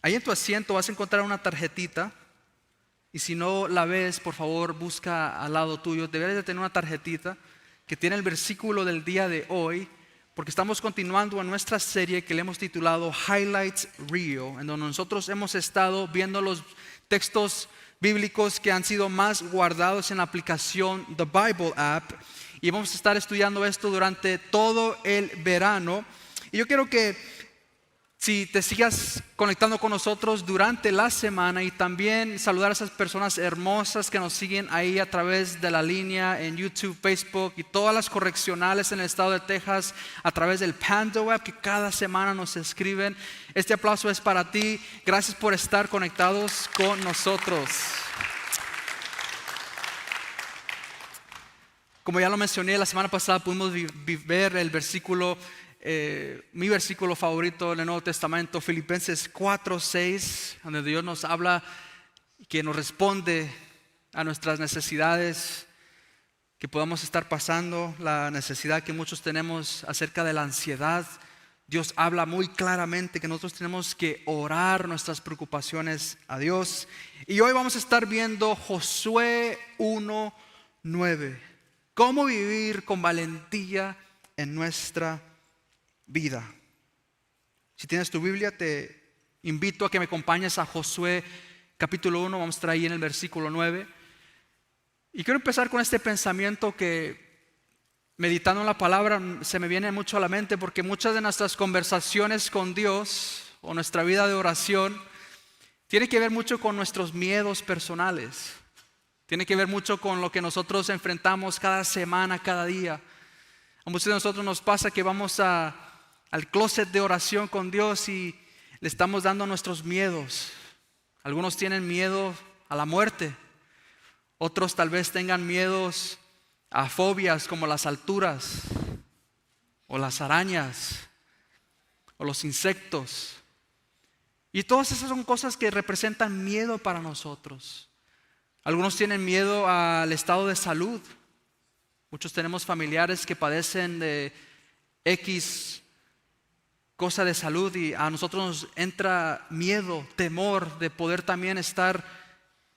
Ahí en tu asiento vas a encontrar una tarjetita. Y si no la ves, por favor, busca al lado tuyo. Deberías de tener una tarjetita que tiene el versículo del día de hoy, porque estamos continuando en nuestra serie que le hemos titulado Highlights Reel, en donde nosotros hemos estado viendo los textos bíblicos que han sido más guardados en la aplicación The Bible App. Y vamos a estar estudiando esto durante todo el verano. Y yo quiero que si te sigas conectando con nosotros durante la semana y también saludar a esas personas hermosas que nos siguen ahí a través de la línea en YouTube, Facebook y todas las correccionales en el estado de Texas a través del Panda Web que cada semana nos escriben. Este aplauso es para ti. Gracias por estar conectados con nosotros. Como ya lo mencioné, la semana pasada pudimos ver el versículo mi versículo favorito en el Nuevo Testamento, Filipenses 4:6, donde Dios nos habla, que nos responde a nuestras necesidades que podamos estar pasando, la necesidad que muchos tenemos acerca de la ansiedad. Dios habla muy claramente que nosotros tenemos que orar nuestras preocupaciones a Dios. Y hoy vamos a estar viendo Josué 1:9, cómo vivir con valentía en nuestra vida. Si tienes tu Biblia, te invito a que me acompañes a Josué capítulo 1. Vamos a estar ahí en el versículo 9. Y quiero empezar con este pensamiento que, meditando en la palabra, se me viene mucho a la mente, porque muchas de nuestras conversaciones con Dios o nuestra vida de oración tiene que ver mucho con nuestros miedos personales. Tiene que ver mucho con lo que nosotros enfrentamos cada semana, cada día. A muchos de nosotros nos pasa que vamos al closet de oración con Dios y le estamos dando nuestros miedos. Algunos tienen miedo a la muerte. Otros tal vez tengan miedos a fobias como las alturas o las arañas o los insectos. Y todas esas son cosas que representan miedo para nosotros. Algunos tienen miedo al estado de salud. Muchos tenemos familiares que padecen de X cosa de salud y a nosotros nos entra miedo, temor de poder también estar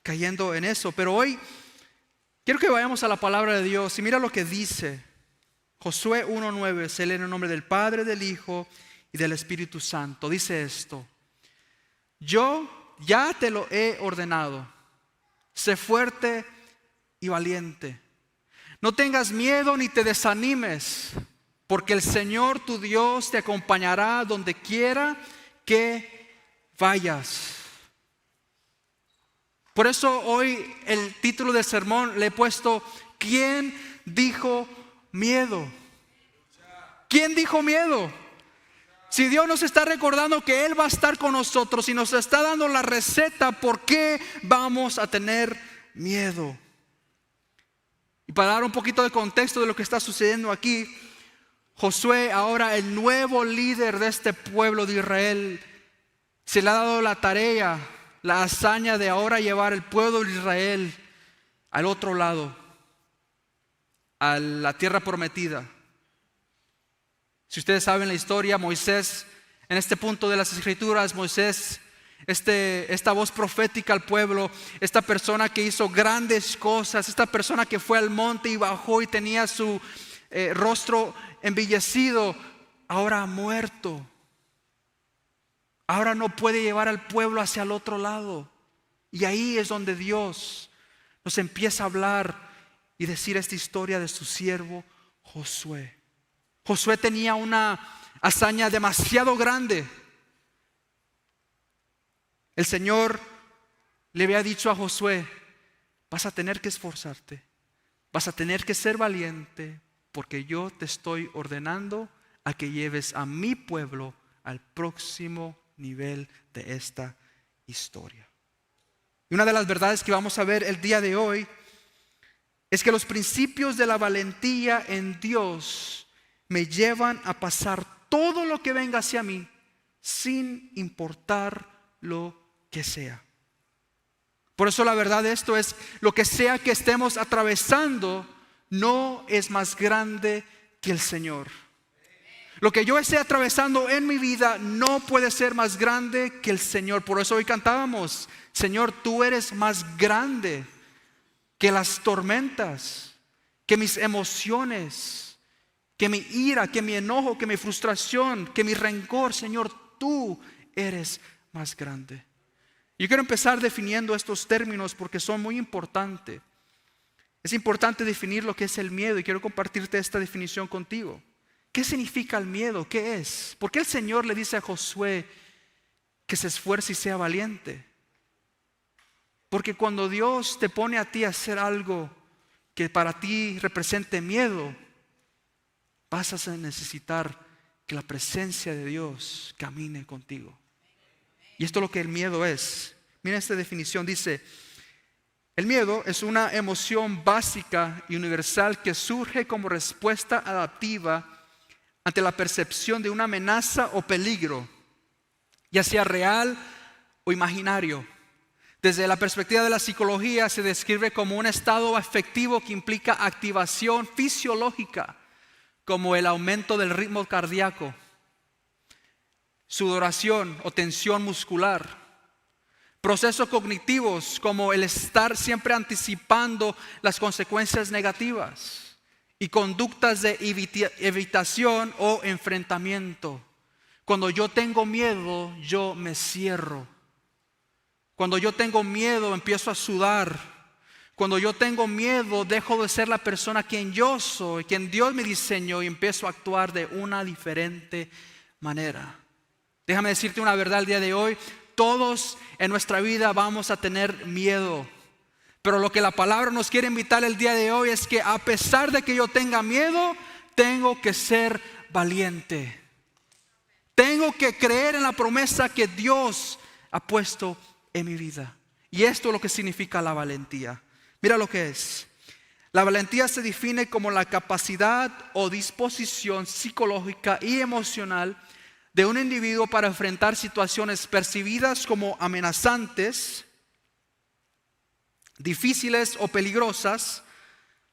cayendo en eso. Pero hoy quiero que vayamos a la palabra de Dios y mira lo que dice Josué 1:9. Se lee en el nombre del Padre, del Hijo y del Espíritu Santo. Dice esto: yo ya te lo he ordenado, sé fuerte y valiente. No tengas miedo ni te desanimes, porque el Señor tu Dios te acompañará donde quiera que vayas. Por eso hoy el título del sermón le he puesto: ¿quién dijo miedo? ¿Quién dijo miedo? Si Dios nos está recordando que Él va a estar con nosotros y nos está dando la receta, ¿por qué vamos a tener miedo? Y para dar un poquito de contexto de lo que está sucediendo aquí, Josué, ahora el nuevo líder de este pueblo de Israel, se le ha dado la tarea, la hazaña de ahora llevar el pueblo de Israel al otro lado, a la tierra prometida. Si ustedes saben la historia, Moisés, en este punto de las escrituras, Moisés, esta voz profética al pueblo, esta persona que hizo grandes cosas, esta persona que fue al monte y bajó y tenía su rostro embellecido, ahora ha muerto. Ahora no puede llevar al pueblo hacia el otro lado. Y ahí es donde Dios nos empieza a hablar y decir esta historia de su siervo Josué. Josué tenía una hazaña demasiado grande. El Señor le había dicho a Josué: vas a tener que esforzarte, vas a tener que ser valiente, porque yo te estoy ordenando a que lleves a mi pueblo al próximo nivel de esta historia. Y una de las verdades que vamos a ver el día de hoy es que los principios de la valentía en Dios me llevan a pasar todo lo que venga hacia mí sin importar lo que sea. Por eso la verdad de esto es: lo que sea que estemos atravesando no es más grande que el Señor. Lo que yo esté atravesando en mi vida no puede ser más grande que el Señor. Por eso hoy cantábamos, Señor, tú eres más grande que las tormentas, que mis emociones, que mi ira, que mi enojo, que mi frustración, que mi rencor. Señor, tú eres más grande. Yo quiero empezar definiendo estos términos porque son muy importantes. Es importante definir lo que es el miedo y quiero compartirte esta definición contigo. ¿Qué significa el miedo? ¿Qué es? ¿Por qué el Señor le dice a Josué que se esfuerce y sea valiente? Porque cuando Dios te pone a ti a hacer algo que para ti represente miedo, vas a necesitar que la presencia de Dios camine contigo. Y esto es lo que el miedo es. Mira esta definición, dice: el miedo es una emoción básica y universal que surge como respuesta adaptiva ante la percepción de una amenaza o peligro, ya sea real o imaginario. Desde la perspectiva de la psicología se describe como un estado afectivo que implica activación fisiológica, como el aumento del ritmo cardíaco, sudoración o tensión muscular, procesos cognitivos como el estar siempre anticipando las consecuencias negativas, y conductas de evitación o enfrentamiento. Cuando yo tengo miedo, yo me cierro. Cuando yo tengo miedo, empiezo a sudar. Cuando yo tengo miedo, dejo de ser la persona quien yo soy, quien Dios me diseñó, y empiezo a actuar de una diferente manera. Déjame decirte una verdad el día de hoy. Todos en nuestra vida vamos a tener miedo. Pero lo que la palabra nos quiere invitar el día de hoy es que a pesar de que yo tenga miedo, tengo que ser valiente. Tengo que creer en la promesa que Dios ha puesto en mi vida. Y esto es lo que significa la valentía. Mira lo que es. La valentía se define como la capacidad o disposición psicológica y emocional de un individuo para enfrentar situaciones percibidas como amenazantes, difíciles o peligrosas,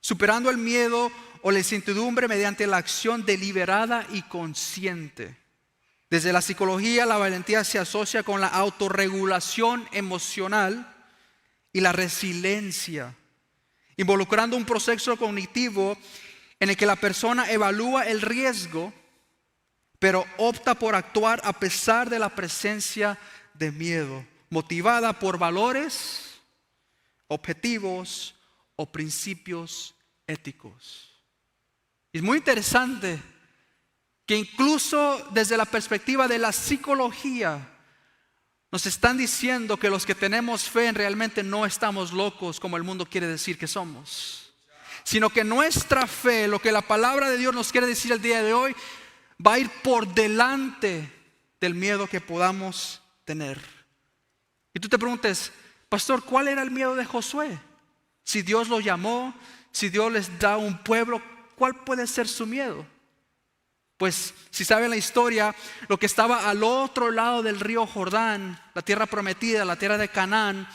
superando el miedo o la incertidumbre mediante la acción deliberada y consciente. Desde la psicología, la valentía se asocia con la autorregulación emocional y la resiliencia, involucrando un proceso cognitivo en el que la persona evalúa el riesgo, pero opta por actuar a pesar de la presencia de miedo, motivada por valores, objetivos o principios éticos. Es muy interesante que incluso desde la perspectiva de la psicología nos están diciendo que los que tenemos fe realmente no estamos locos como el mundo quiere decir que somos, sino que nuestra fe, lo que la palabra de Dios nos quiere decir el día de hoy, va a ir por delante del miedo que podamos tener. Y tú te preguntes: pastor, ¿cuál era el miedo de Josué? Si Dios lo llamó, si Dios les da un pueblo, ¿cuál puede ser su miedo? Pues si saben la historia, lo que estaba al otro lado del río Jordán, la tierra prometida, la tierra de Canaán,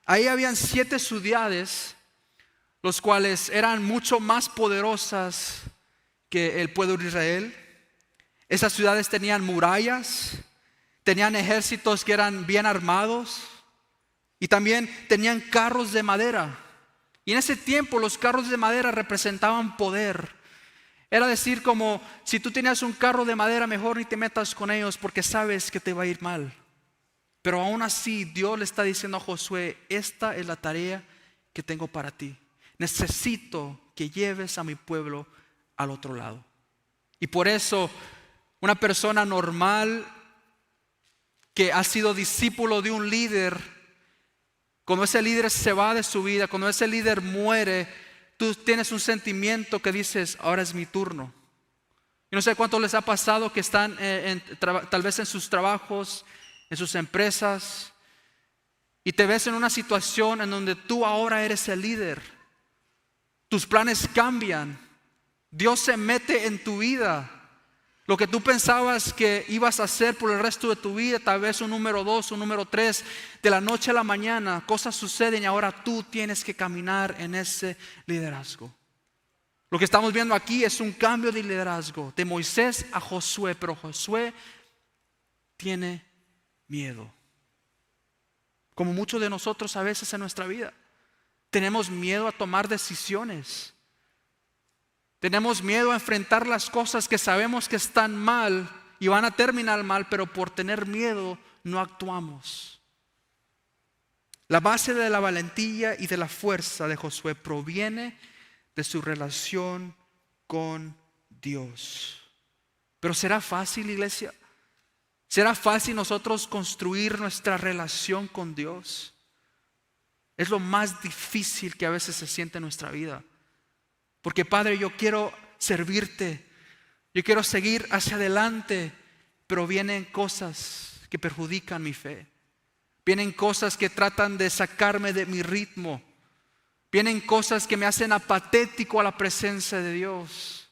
ahí habían 7 ciudades, los cuales eran mucho más poderosas que el pueblo de Israel. Esas ciudades tenían murallas, tenían ejércitos que eran bien armados, y también tenían carros de madera. Y en ese tiempo los carros de madera representaban poder. Era decir, como si tú tenías un carro de madera, mejor ni te metas con ellos porque sabes que te va a ir mal. Pero aún así Dios le está diciendo a Josué: esta es la tarea que tengo para ti. Necesito que lleves a mi pueblo al otro lado. Y por eso una persona normal que ha sido discípulo de un líder, cuando ese líder se va de su vida, cuando ese líder muere, tú tienes un sentimiento que dices: ahora es mi turno. Yo no sé cuánto les ha pasado que están tal vez en sus trabajos, en sus empresas, y te ves en una situación en donde tú ahora eres el líder. Tus planes cambian. Dios se mete en tu vida. Lo que tú pensabas que ibas a hacer por el resto de tu vida, tal vez un número 2, un número 3, de la noche a la mañana, cosas suceden y ahora tú tienes que caminar en ese liderazgo. Lo que estamos viendo aquí es un cambio de liderazgo de Moisés a Josué, pero Josué tiene miedo. Como muchos de nosotros a veces en nuestra vida. Tenemos miedo a tomar decisiones. Tenemos miedo a enfrentar las cosas que sabemos que están mal y van a terminar mal, pero por tener miedo no actuamos. La base de la valentía y de la fuerza de Josué proviene de su relación con Dios. Pero ¿será fácil, iglesia? ¿Será fácil nosotros construir nuestra relación con Dios? Es lo más difícil que a veces se siente en nuestra vida. Porque Padre, yo quiero servirte, yo quiero seguir hacia adelante, pero vienen cosas que perjudican mi fe. Vienen cosas que tratan de sacarme de mi ritmo. Vienen cosas que me hacen apatético a la presencia de Dios.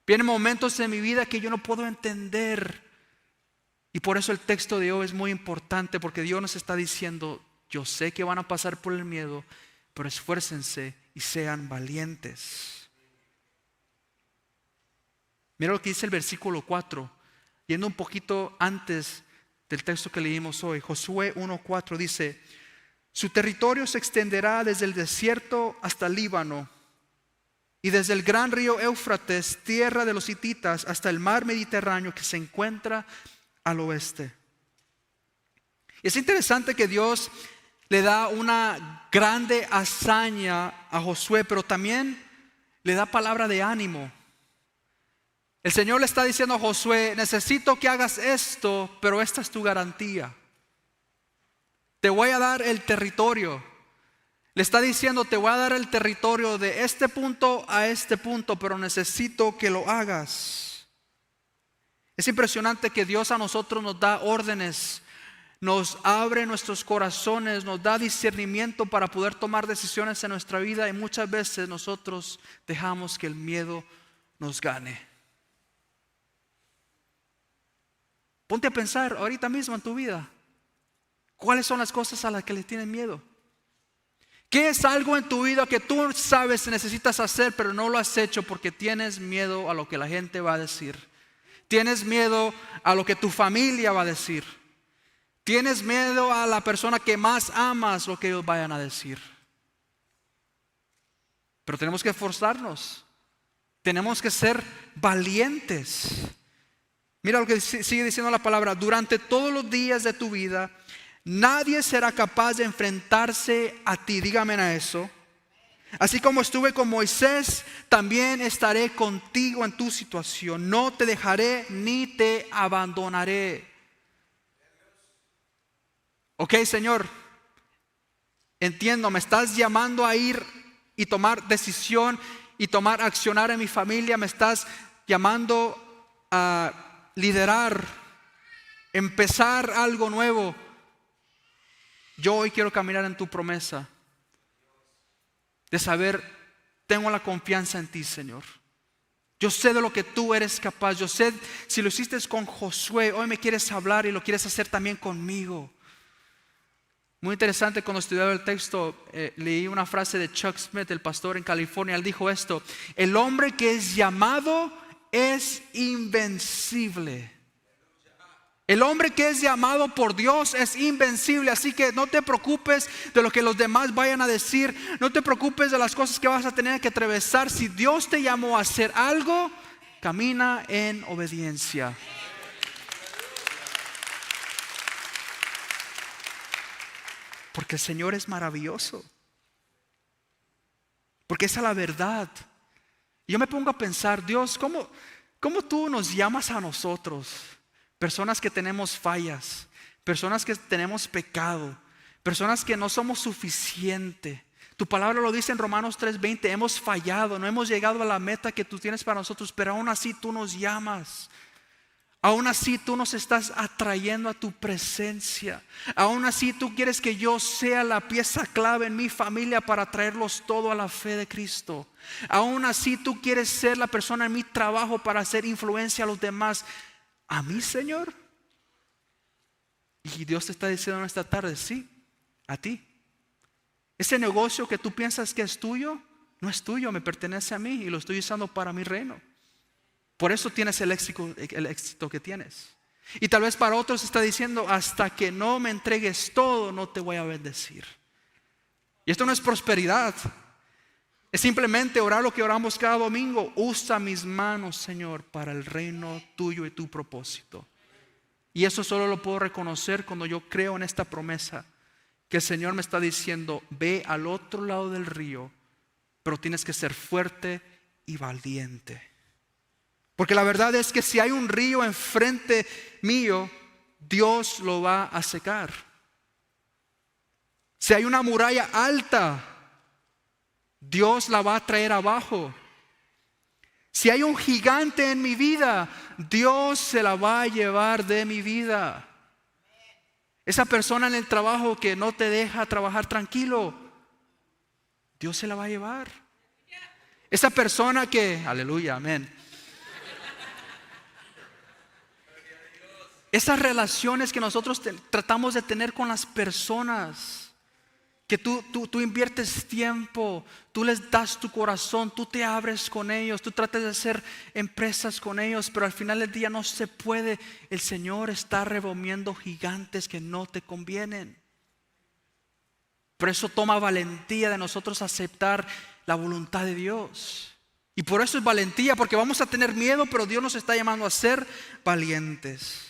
Vienen momentos en mi vida que yo no puedo entender. Y por eso el texto de hoy es muy importante, porque Dios nos está diciendo: yo sé que van a pasar por el miedo, pero esfuércense y sean valientes. Mira lo que dice el versículo 4, yendo un poquito antes del texto que leímos hoy. Josué 1:4 dice: su territorio se extenderá desde el desierto hasta el Líbano, y desde el gran río Éufrates, tierra de los hititas, hasta el mar Mediterráneo que se encuentra al oeste. Es interesante que Dios le da una grande hazaña a Josué, pero también le da palabra de ánimo. El Señor le está diciendo a Josué: necesito que hagas esto, pero esta es tu garantía. Te voy a dar el territorio. Le está diciendo: te voy a dar el territorio de este punto a este punto, pero necesito que lo hagas. Es impresionante que Dios a nosotros nos da órdenes, nos abre nuestros corazones, nos da discernimiento para poder tomar decisiones en nuestra vida, y muchas veces nosotros dejamos que el miedo nos gane. Ponte a pensar ahorita mismo en tu vida. ¿Cuáles son las cosas a las que le tienes miedo? ¿Qué es algo en tu vida que tú sabes que necesitas hacer, pero no lo has hecho porque tienes miedo a lo que la gente va a decir? Tienes miedo a lo que tu familia va a decir. Tienes miedo a la persona que más amas, lo que ellos vayan a decir. Pero tenemos que esforzarnos. Tenemos que ser valientes. Mira lo que sigue diciendo la palabra: durante todos los días de tu vida, nadie será capaz de enfrentarse a ti. Dígame a eso. Así como estuve con Moisés, también estaré contigo en tu situación. No te dejaré ni te abandonaré. Ok, Señor, entiendo, me estás llamando a ir y tomar decisión y tomar accionar en mi familia. Me estás llamando a liderar, empezar algo nuevo. Yo hoy quiero caminar en tu promesa de saber, tengo la confianza en ti, Señor. Yo sé de lo que tú eres capaz. Yo sé, si lo hiciste con Josué, hoy me quieres hablar y lo quieres hacer también conmigo. Muy interesante, cuando estudiaba el texto, leí una frase de Chuck Smith, el pastor en California. Él dijo esto: el hombre que es llamado es invencible. El hombre que es llamado por Dios es invencible. Así que no te preocupes de lo que los demás vayan a decir. No te preocupes de las cosas que vas a tener que atravesar. Si Dios te llamó a hacer algo, camina en obediencia. Porque el Señor es maravilloso. Porque esa es la verdad. Y yo me pongo a pensar: Dios, ¿cómo tú nos llamas a nosotros? Personas que tenemos fallas, personas que tenemos pecado, personas que no somos suficientes. Tu palabra lo dice en Romanos 3:20: hemos fallado, no hemos llegado a la meta que tú tienes para nosotros, pero aún así tú nos llamas. Aún así tú nos estás atrayendo a tu presencia. Aún así tú quieres que yo sea la pieza clave en mi familia para traerlos todo a la fe de Cristo. Aún así tú quieres ser la persona en mi trabajo para hacer influencia a los demás. ¿A mí, Señor? Y Dios te está diciendo en esta tarde: sí, a ti. Ese negocio que tú piensas que es tuyo, no es tuyo, me pertenece a mí y lo estoy usando para mi reino. Por eso tienes el éxito que tienes. Y tal vez para otros está diciendo, hasta que no me entregues todo, no te voy a bendecir. Y esto no es prosperidad. Es simplemente orar lo que oramos cada domingo. Usa mis manos, Señor, para el reino tuyo y tu propósito. Y eso solo lo puedo reconocer cuando yo creo en esta promesa, que el Señor me está diciendo, ve al otro lado del río, pero tienes que ser fuerte y valiente. Porque la verdad es que si hay un río enfrente mío, Dios lo va a secar. Si hay una muralla alta, Dios la va a traer abajo. Si hay un gigante en mi vida, Dios se la va a llevar de mi vida. Esa persona en el trabajo que no te deja trabajar tranquilo, Dios se la va a llevar. Esa persona que, aleluya, amén. Esas relaciones que nosotros tratamos de tener con las personas, que tú inviertes tiempo, tú les das tu corazón, tú te abres con ellos, tú tratas de hacer empresas con ellos, pero al final del día no se puede. El Señor está removiendo gigantes que no te convienen. Por eso toma valentía de nosotros aceptar la voluntad de Dios. Y por eso es valentía, porque vamos a tener miedo, pero Dios nos está llamando a ser valientes.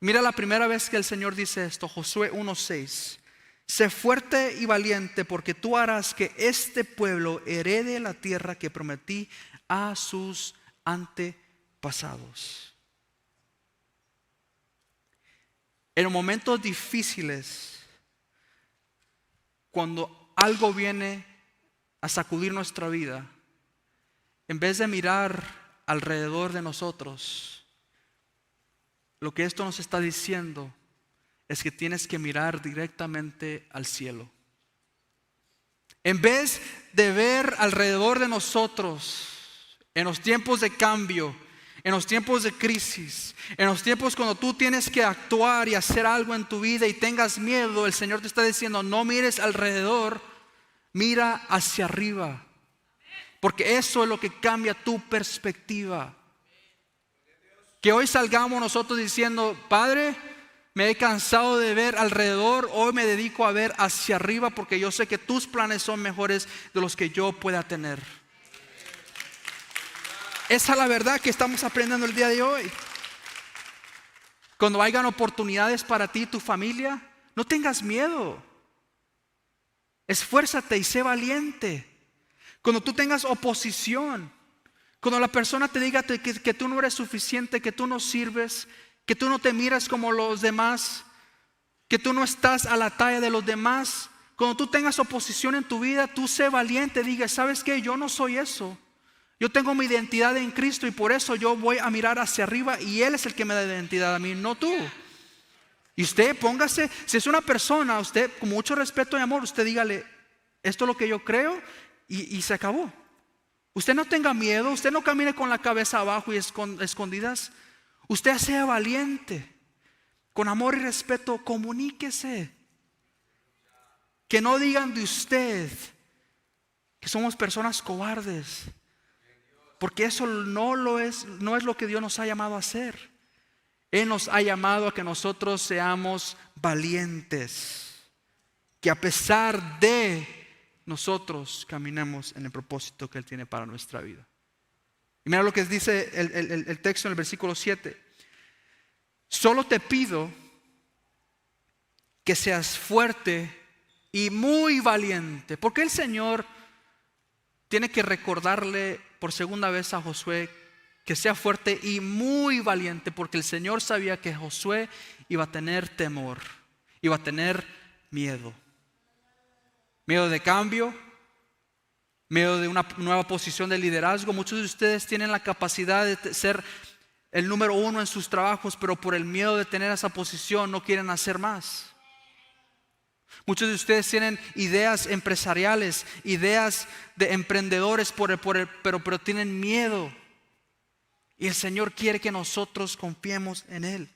Mira la primera vez que el Señor dice esto, Josué 1:6. Sé fuerte y valiente, porque tú harás que este pueblo herede la tierra que prometí a sus antepasados. En momentos difíciles, cuando algo viene a sacudir nuestra vida, en vez de mirar alrededor de nosotros, lo que esto nos está diciendo es que tienes que mirar directamente al cielo. En vez de ver alrededor de nosotros, en los tiempos de cambio, en los tiempos de crisis, en los tiempos cuando tú tienes que actuar y hacer algo en tu vida y tengas miedo, el Señor te está diciendo, no mires alrededor, mira hacia arriba. Porque eso es lo que cambia tu perspectiva. Que hoy salgamos nosotros diciendo, Padre, me he cansado de ver alrededor, hoy me dedico a ver hacia arriba porque yo sé que tus planes son mejores de los que yo pueda tener. Esa es la verdad que estamos aprendiendo el día de hoy. Cuando hayan oportunidades para ti y tu familia, no tengas miedo. Esfuérzate y sé valiente. Cuando tú tengas oposición, cuando la persona te diga que tú no eres suficiente, que tú no sirves, que tú no te miras como los demás, que tú no estás a la talla de los demás, cuando tú tengas oposición en tu vida, tú sé valiente, diga, ¿sabes qué? Yo no soy eso. Yo tengo mi identidad en Cristo y por eso yo voy a mirar hacia arriba y Él es el que me da identidad a mí, no tú. Y usted póngase, si es una persona, usted con mucho respeto y amor, usted dígale, esto es lo que yo creo y se acabó. Usted no tenga miedo, usted no camine con la cabeza abajo y escondidas. Usted sea valiente, con amor y respeto, comuníquese. Que no digan de usted que somos personas cobardes, porque eso no es lo que Dios nos ha llamado a hacer. Él nos ha llamado a que nosotros seamos valientes, que a pesar de nosotros caminemos en el propósito que Él tiene para nuestra vida. Y mira lo que dice el texto en el versículo 7. Solo te pido que seas fuerte y muy valiente. Porque el Señor tiene que recordarle por segunda vez a Josué que sea fuerte y muy valiente. Porque el Señor sabía que Josué iba a tener temor, iba a tener miedo. Miedo de cambio, miedo de una nueva posición de liderazgo. Muchos de ustedes tienen la capacidad de ser el número uno en sus trabajos, pero por el miedo de tener esa posición no quieren hacer más. Muchos de ustedes tienen ideas empresariales, ideas de emprendedores, pero tienen miedo. Y el Señor quiere que nosotros confiemos en Él.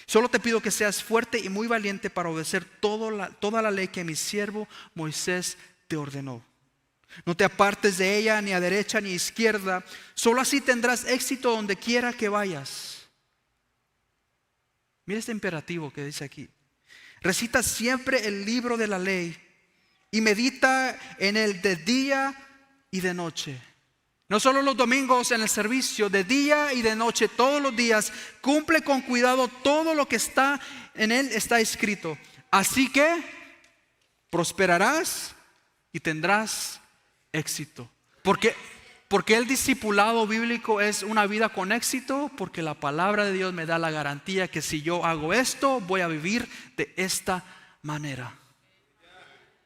Solo te pido que seas fuerte y muy valiente para obedecer toda la ley que mi siervo Moisés te ordenó. No te apartes de ella ni a derecha ni a izquierda. Solo así tendrás éxito donde quiera que vayas. Mira este imperativo que dice aquí. Recita siempre el libro de la ley y medita en él de día y de noche. No solo los domingos en el servicio, de día y de noche, todos los días. Cumple con cuidado todo lo que está en él está escrito. Así que prosperarás y tendrás éxito. Porque el discipulado bíblico es una vida con éxito, porque la palabra de Dios me da la garantía que si yo hago esto, voy a vivir de esta manera.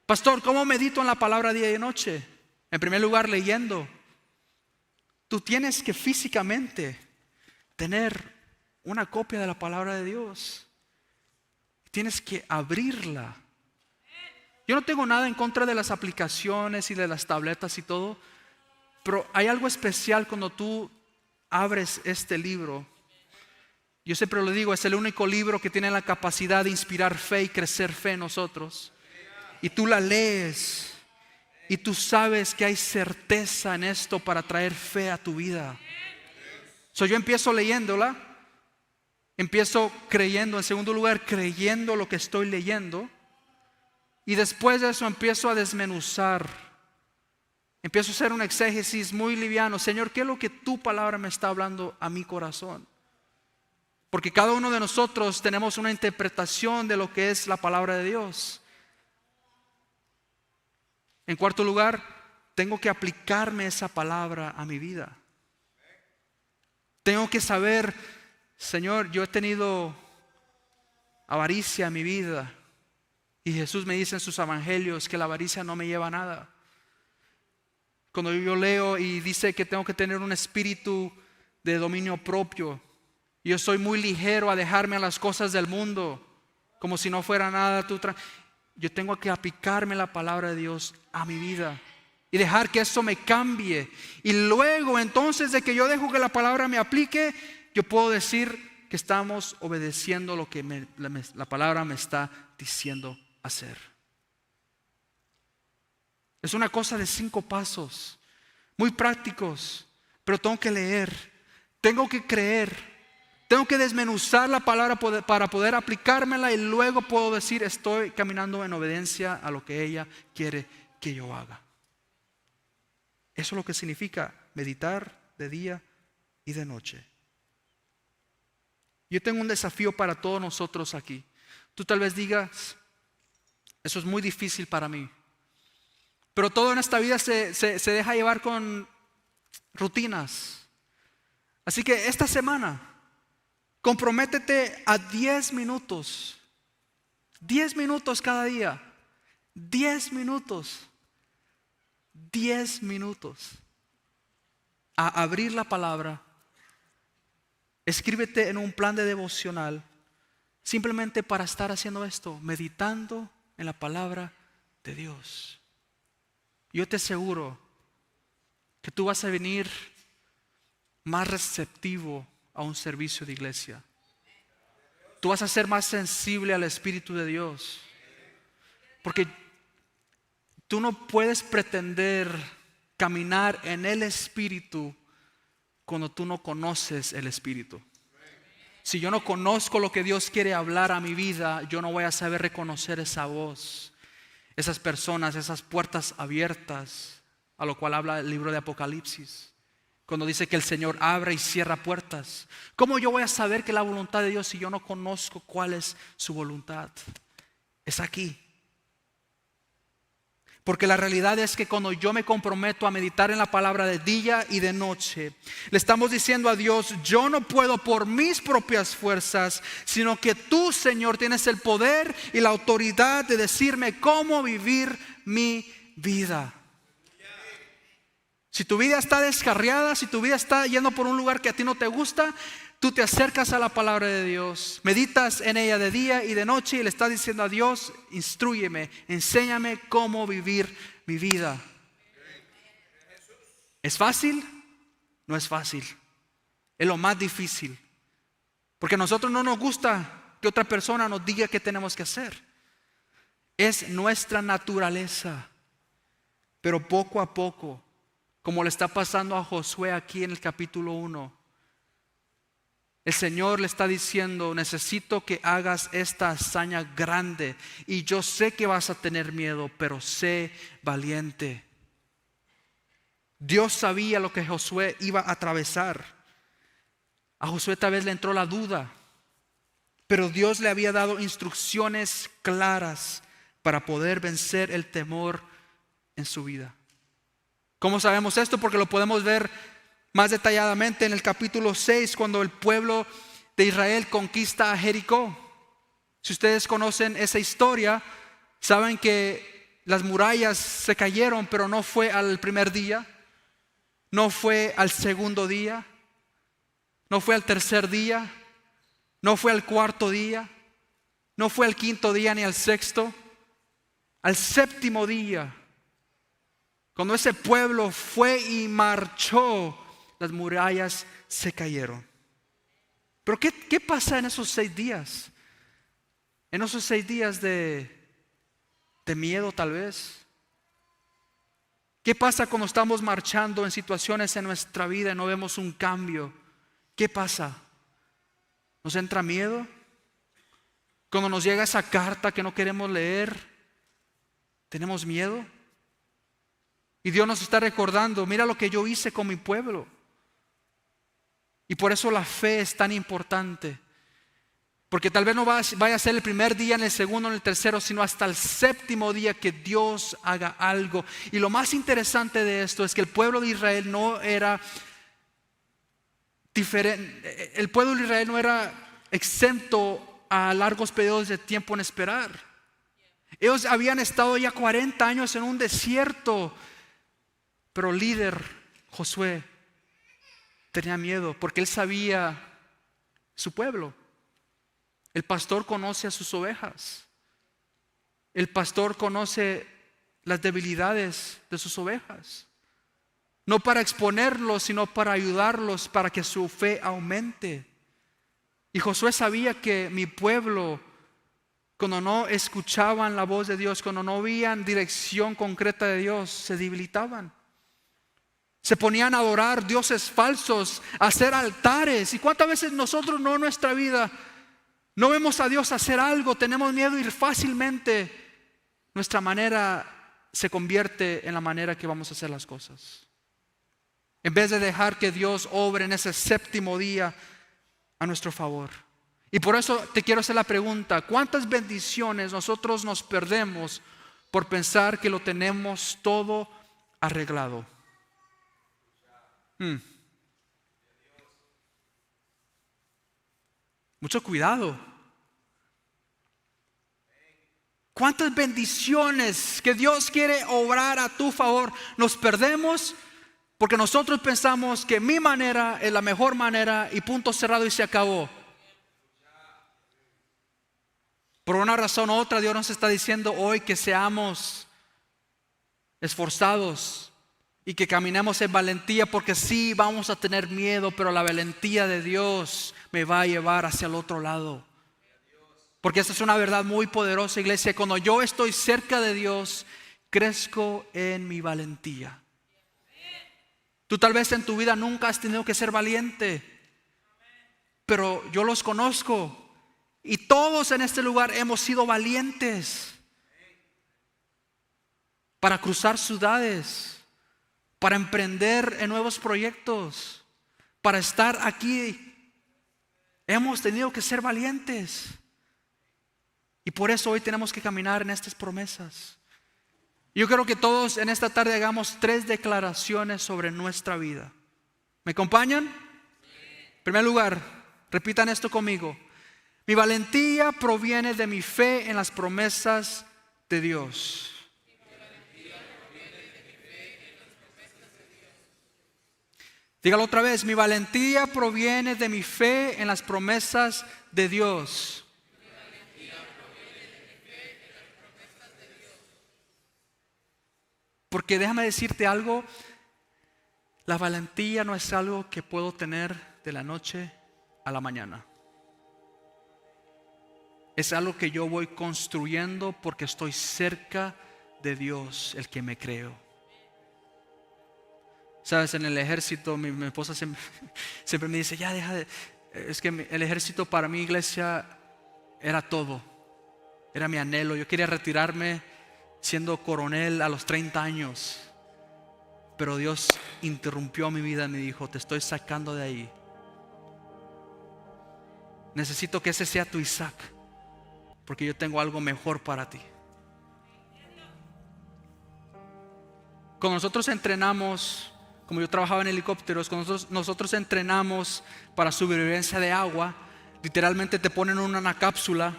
Pastor, ¿cómo medito en la palabra día y noche? En primer lugar, leyendo. Tú tienes que físicamente tener una copia de la palabra de Dios. Tienes que abrirla. Yo no tengo nada en contra de las aplicaciones y de las tabletas y todo, pero hay algo especial cuando tú abres este libro. Yo siempre lo digo, es el único libro que tiene la capacidad de inspirar fe y crecer fe en nosotros. Y tú la lees y tú sabes que hay certeza en esto para traer fe a tu vida. Yo empiezo leyéndola, empiezo creyendo, en segundo lugar creyendo lo que estoy leyendo, y después de eso empiezo a desmenuzar. Empiezo a hacer un exégesis muy liviano. Señor, ¿qué es lo que tu palabra me está hablando a mi corazón? Porque cada uno de nosotros tenemos una interpretación de lo que es la palabra de Dios. En cuarto lugar, tengo que aplicarme esa palabra a mi vida. Tengo que saber, Señor, yo he tenido avaricia en mi vida. Y Jesús me dice en sus evangelios que la avaricia no me lleva a nada. Cuando yo leo y dice que tengo que tener un espíritu de dominio propio, yo soy muy ligero a dejarme a las cosas del mundo, como si no fuera nada. Yo tengo que aplicarme la palabra de Dios a mi vida y dejar que eso me cambie. Y luego entonces de que yo dejo que la palabra me aplique, yo puedo decir que estamos obedeciendo lo que la palabra me está diciendo hacer. Es una cosa de 5 pasos, muy prácticos, pero tengo que leer, tengo que creer, tengo que desmenuzar la palabra para poder aplicármela y luego puedo decir estoy caminando en obediencia a lo que ella quiere que yo haga. Eso es lo que significa meditar de día y de noche. Yo tengo un desafío para todos nosotros aquí. Tú tal vez digas, eso es muy difícil para mí. Pero todo en esta vida se deja llevar con rutinas. Así que esta semana, comprométete a 10 minutos. 10 minutos cada día. 10 minutos. 10 minutos. A abrir la palabra. Escríbete en un plan de devocional. Simplemente para estar haciendo esto. Meditando en la palabra de Dios. Yo te aseguro que tú vas a venir más receptivo a un servicio de iglesia. Tú vas a ser más sensible al Espíritu de Dios. Porque tú no puedes pretender caminar en el Espíritu cuando tú no conoces el Espíritu. Si yo no conozco lo que Dios quiere hablar a mi vida, yo no voy a saber reconocer esa voz. Esas personas, esas puertas abiertas, a lo cual habla el libro de Apocalipsis. Cuando dice que el Señor abre y cierra puertas. ¿Cómo yo voy a saber que la voluntad de Dios si yo no conozco cuál es su voluntad? Es aquí. Porque la realidad es que cuando yo me comprometo a meditar en la palabra de día y de noche, le estamos diciendo a Dios, yo no puedo por mis propias fuerzas, sino que tú, Señor, tienes el poder y la autoridad de decirme cómo vivir mi vida. Si tu vida está descarriada, si tu vida está yendo por un lugar que a ti no te gusta, tú te acercas a la palabra de Dios, meditas en ella de día y de noche y le estás diciendo a Dios, instrúyeme, enséñame cómo vivir mi vida. ¿Es fácil? No es fácil. Es lo más difícil. Porque a nosotros no nos gusta que otra persona nos diga qué tenemos que hacer. Es nuestra naturaleza. Pero poco a poco, como le está pasando a Josué aquí en el capítulo 1, el Señor le está diciendo: necesito que hagas esta hazaña grande, y yo sé que vas a tener miedo, pero sé valiente. Dios sabía lo que Josué iba a atravesar. A Josué tal vez le entró la duda, pero Dios le había dado instrucciones claras para poder vencer el temor en su vida. ¿Cómo sabemos esto? Porque lo podemos ver más detalladamente en el capítulo 6, cuando el pueblo de Israel conquista a Jericó. Si ustedes conocen esa historia, saben que las murallas se cayeron, pero no fue al primer día, no fue al segundo día, no fue al tercer día, no fue al cuarto día, no fue al quinto día ni al sexto. Al séptimo día, cuando ese pueblo fue y marchó, las murallas se cayeron. Pero ¿qué pasa en esos 6 días? En esos 6 días de miedo tal vez. ¿Qué pasa cuando estamos marchando en situaciones en nuestra vida y no vemos un cambio? ¿Qué pasa? ¿Nos entra miedo? Cuando nos llega esa carta que no queremos leer, ¿tenemos miedo? Y Dios nos está recordando: mira lo que yo hice con mi pueblo. Y por eso la fe es tan importante. Porque tal vez no vaya a ser el primer día, en el segundo, en el tercero, sino hasta el séptimo día que Dios haga algo. Y lo más interesante de esto es que el pueblo de Israel no era diferente. El pueblo de Israel no era exento a largos periodos de tiempo en esperar. Ellos habían estado ya 40 años en un desierto. Pero el líder, Josué, tenía miedo porque él sabía su pueblo. El pastor conoce a sus ovejas. El pastor conoce las debilidades de sus ovejas. No para exponerlos, sino para ayudarlos, para que su fe aumente. Y Josué sabía que mi pueblo, cuando no escuchaban la voz de Dios, cuando no veían dirección concreta de Dios, se debilitaban. Se ponían a adorar dioses falsos, a hacer altares. ¿Y cuántas veces nosotros no en nuestra vida no vemos a Dios hacer algo? Tenemos miedo y fácilmente nuestra manera se convierte en la manera que vamos a hacer las cosas. En vez de dejar que Dios obre en ese séptimo día a nuestro favor. Y por eso te quiero hacer la pregunta: ¿cuántas bendiciones nosotros nos perdemos por pensar que lo tenemos todo arreglado? Mucho cuidado. ¿Cuántas bendiciones que Dios quiere obrar a tu favor nos perdemos porque nosotros pensamos que mi manera es la mejor manera y punto cerrado y se acabó? Por una razón u otra, Dios nos está diciendo hoy que seamos esforzados y que caminemos en valentía, porque sí vamos a tener miedo, pero la valentía de Dios me va a llevar hacia el otro lado. Porque esta es una verdad muy poderosa, iglesia. Cuando yo estoy cerca de Dios, crezco en mi valentía. Tú tal vez en tu vida nunca has tenido que ser valiente, pero yo los conozco y todos en este lugar hemos sido valientes para cruzar ciudades, para emprender en nuevos proyectos, para estar aquí. Hemos tenido que ser valientes. Y por eso hoy tenemos que caminar en estas promesas. Yo quiero que todos en esta tarde hagamos 3 declaraciones sobre nuestra vida. ¿Me acompañan? En primer lugar, repitan esto conmigo: mi valentía proviene de mi fe en las promesas de Dios. Dígalo otra vez: mi valentía proviene de mi fe en las promesas de Dios. Porque déjame decirte algo: la valentía no es algo que puedo tener de la noche a la mañana. Es algo que yo voy construyendo porque estoy cerca de Dios, el que me creó. Sabes, en el ejército, mi esposa siempre me dice, ya deja de... Es que el ejército para mi iglesia era todo. Era mi anhelo. Yo quería retirarme siendo coronel a los 30 años. Pero Dios interrumpió mi vida y me dijo, te estoy sacando de ahí. Necesito que ese sea tu Isaac, porque yo tengo algo mejor para ti. Cuando nosotros entrenamos, como yo trabajaba en helicópteros, cuando nosotros entrenamos para supervivencia de agua, literalmente te ponen en una cápsula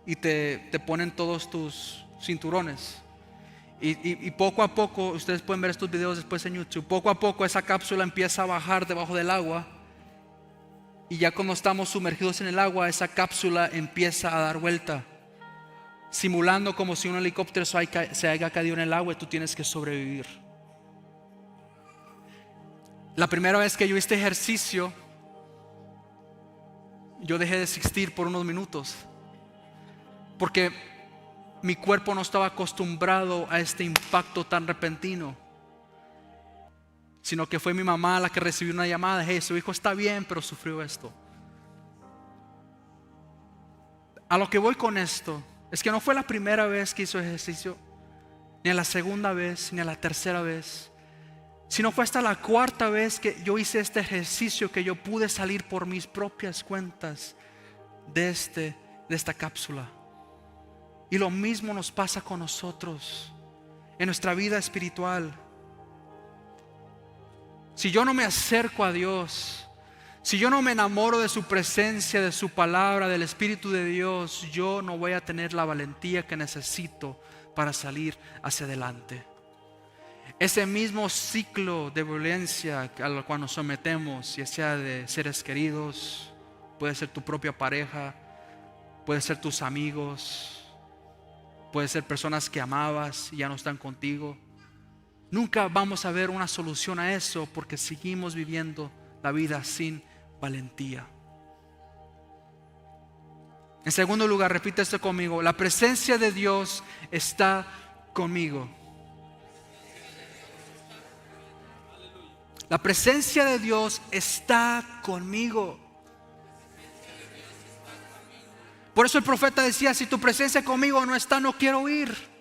y te ponen todos tus cinturones. Y poco a poco, ustedes pueden ver estos videos después en YouTube, poco a poco esa cápsula empieza a bajar debajo del agua. Y ya cuando estamos sumergidos en el agua, esa cápsula empieza a dar vuelta, simulando como si un helicóptero se haya caído en el agua y tú tienes que sobrevivir. La primera vez que yo hice ejercicio, yo dejé de existir por unos minutos, porque mi cuerpo no estaba acostumbrado a este impacto tan repentino, sino que fue mi mamá la que recibió una llamada: hey, su hijo está bien, pero sufrió esto. A lo que voy con esto es que no fue la primera vez que hizo ejercicio, ni a la segunda vez, ni a la tercera vez, sino fue hasta la cuarta vez que yo hice este ejercicio que yo pude salir por mis propias cuentas de esta cápsula. Y lo mismo nos pasa con nosotros en nuestra vida espiritual. Si yo no me acerco a Dios, si yo no me enamoro de su presencia, de su palabra, del Espíritu de Dios, yo no voy a tener la valentía que necesito para salir hacia adelante. Ese mismo ciclo de violencia al cual nos sometemos, ya sea de seres queridos, puede ser tu propia pareja, puede ser tus amigos, puede ser personas que amabas y ya no están contigo. Nunca vamos a ver una solución a eso porque seguimos viviendo la vida sin valentía. En segundo lugar, repite esto conmigo: la presencia de Dios está conmigo. La presencia de Dios está conmigo. Por eso el profeta decía: si tu presencia conmigo no está, no quiero ir.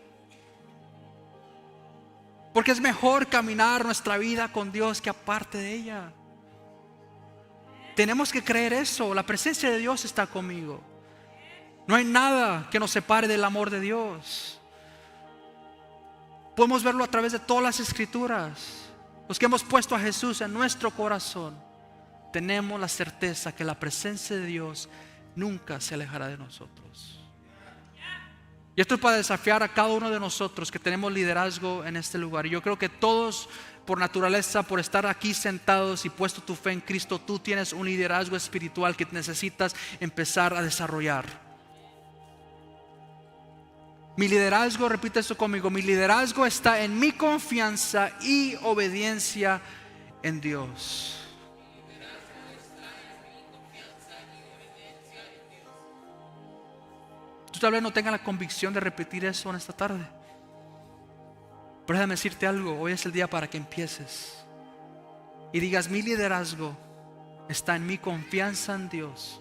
Porque es mejor caminar nuestra vida con Dios que aparte de ella. Tenemos que creer eso. La presencia de Dios está conmigo. No hay nada que nos separe del amor de Dios. Podemos verlo a través de todas las escrituras. Los que hemos puesto a Jesús en nuestro corazón, tenemos la certeza que la presencia de Dios nunca se alejará de nosotros. Y esto es para desafiar a cada uno de nosotros que tenemos liderazgo en este lugar. Y yo creo que todos, por naturaleza, por estar aquí sentados y puesto tu fe en Cristo, tú tienes un liderazgo espiritual que necesitas empezar a desarrollar. Mi liderazgo, repite esto conmigo: mi liderazgo está en mi confianza y obediencia en Dios. Tú tal vez no tengas la convicción de repetir eso en esta tarde, pero déjame decirte algo: hoy es el día para que empieces y digas: mi liderazgo está en mi confianza en Dios